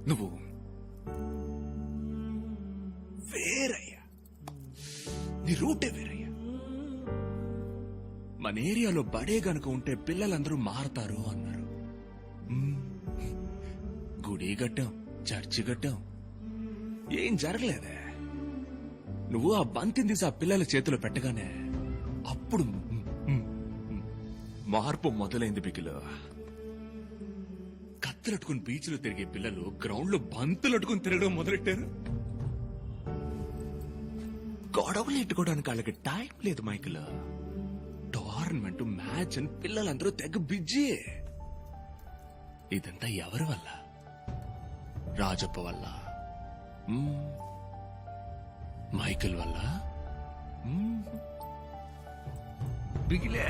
నువ్వు వేరయ్యా, నీ రూటే వేరయ్యా. మన ఏరియాలో బడే గనుక ఉంటే పిల్లలందరూ మారతారు అన్నారు. గుడి కట్టాం, చర్చి కట్టాం, ఏం జరగలేదే. నువ్వు ఆ బంతిని తీసి ఆ పిల్లల చేతిలో పెట్టగానే అప్పుడు మార్పు మొదలైంది. బిగిలో కత్తులట్టుకుని బీచ్లో తిరిగే పిల్లలు గ్రౌండ్ లో బంతులట్టుకుని తిరగడం మొదలెట్టారు. గొడవలు ఎట్టుకోవడానికి వాళ్ళకి టైం లేదు మైకిల్. టోర్నమెంట్ మ్యాచ్ అని పిల్లలందరూ తెగ బిజీ. ఇదంతా ఎవరి వల్ల? రాజప్ప వల్ల, మైకిల్ వల్ల, బిగిలే